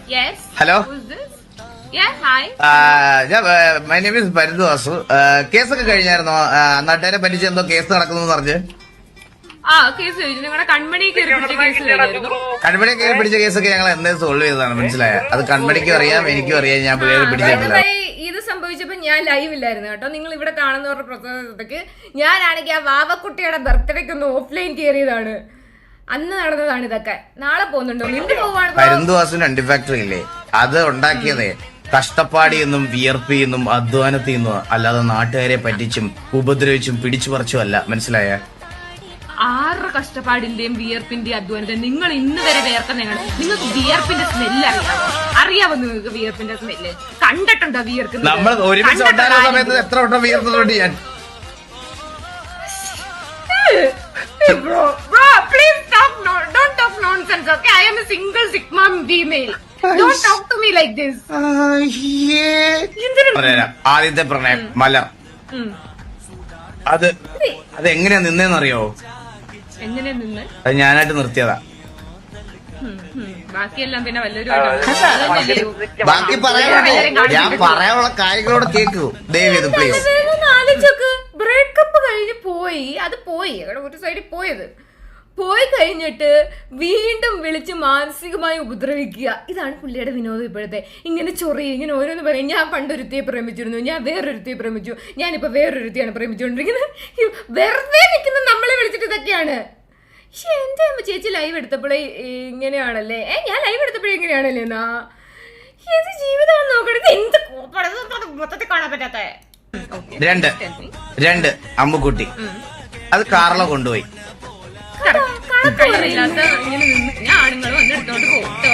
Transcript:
Yes. Hello. Who's this? Yeah, hi. My name is Paridhu Vasu. കേസൊക്കെ കഴിഞ്ഞായിരുന്നോ? നാട്ടുകാരെ പറ്റിച്ച് എന്തോ കേസ് നടക്കുന്നു പറഞ്ഞ്. കേസ് കഴിഞ്ഞു. നിങ്ങളുടെ കൺമണി കയറി പിടിച്ച കേസ് കഴിഞ്ഞായിരുന്നു. കൺമണി കയറി പിടിച്ച കേസൊക്കെ ഞങ്ങൾ എന്നേ സോൾവ് ചെയ്തതാണ്, മനസ്സിലായ? അത് കൺമണിക്കും അറിയാം, എനിക്കും അറിയാം. ഞാൻ കയറി പിടിച്ചിട്ടില്ല. ഇത് സംഭവിച്ചപ്പോ ഞാൻ ലൈവ് ഇല്ലായിരുന്നു കേട്ടോ. നിങ്ങൾ ഇവിടെ കാണുന്നവരുടെ പ്രസവത്തേക്ക് ഞാനാണെങ്കിൽ ആ വാവക്കുട്ടിയുടെ ബർത്ത്ഡേക്ക് ഒന്ന് ഓഫ്ലൈൻ കയറിയതാണ്. അന്ന് നടന്നതാണ് ഇതൊക്കെ. നാളെ പോകുന്നുണ്ടോ? നിന്റെ പോവാണ്. പരിന്തുവാസിന് അണ്ടിഫാക്ടറി ഇല്ലേ, അത് ഉണ്ടാക്കിയതേ കഷ്ടപ്പാടിയെന്നും വിയർപ്പിയെന്നും അധ്വാനത്തിന്നും അല്ലാതെ നാട്ടുകാരെ പറ്റിച്ചും ഉപദ്രവിച്ചും പിടിച്ചു പറിച്ചും അല്ല, മനസ്സിലായ? ആറ് കഷ്ടപ്പാടിന്റെയും വിയർപ്പിന്റെയും അധ്വാനത്തെയും നിങ്ങൾ ഇന്ന് വരെ വിയർക്കുന്നതാണ്. നിങ്ങൾക്ക് വിയർപ്പിന്റെ സ്മെല്ല് അറിയാവോ? നിങ്ങൾക്ക് വിയർപ്പിന്റെ സ്മെല്ല് കണ്ടിട്ടുണ്ടോ? വിയർക്കുന്നത് നമ്മൾ ഒരുമിച്ച് ഉണ്ടായിരുന്ന സമയത്ത് എത്ര വട്ടം വിയർത്തുന്നുണ്ട് ഞാൻ. Bro, please don't talk nonsense, okay? I am a single Sigma female. Don't talk to me like this. ആദ്യത്തെ പ്രണയം മലർ, അത് എങ്ങനെയാ നിന്നേന്നറിയോ? എങ്ങനെ നിന്ന്? അത് ഞാനായിട്ട് നിർത്തിയതാ. ബാക്കിയെല്ലാം പിന്നെ വല്ലൊരു ബാക്കി ഞാൻ പറയാനുള്ള കാര്യങ്ങളോട് കേക്കൂ ദയവേത് പ്ലീസ്. ബ്രേക്കപ്പ് കഴിഞ്ഞ് പോയി, അത് പോയി, ഒരു സൈഡിൽ പോയത് പോയി കഴിഞ്ഞിട്ട് വീണ്ടും വിളിച്ച് മാനസികമായി ഉപദ്രവിക്കുക. ഇതാണ് പുള്ളിയുടെ വിനോദം ഇപ്പോഴത്തെ. ഇങ്ങനെ ചൊറിയ, ഇങ്ങനെ ഓരോന്ന് പറയും. ഞാൻ പണ്ടൊരുത്തിയെ പ്രേമിച്ചിരുന്നു, ഞാൻ വേറൊരുത്തിയെ പ്രേമിച്ചു, ഞാനിപ്പോ വേറൊരുത്തിയാണ് പ്രേമിച്ചുകൊണ്ടിരിക്കുന്നത്. വെറുതെ നിൽക്കുന്ന നമ്മളെ വിളിച്ചിട്ട് ഇതൊക്കെയാണ്. പക്ഷെ എന്റെ അമ്മ ചേച്ചി ലൈവ് എടുത്തപ്പോഴേ ഇങ്ങനെയാണല്ലേ, ഞാൻ ലൈവ് എടുത്തപ്പോഴേ ഇങ്ങനെയാണല്ലേ എന്നാ ഏത് ജീവിതം നോക്കണത്. എന്ത് മൊത്തത്തിൽ കാണാൻ പറ്റാത്ത രണ്ട് അമ്മുക്കുട്ടി അത് കാറിലെ കൊണ്ടുപോയി. ആണുങ്ങൾ വന്ന് എടുത്തോണ്ട് പോകും.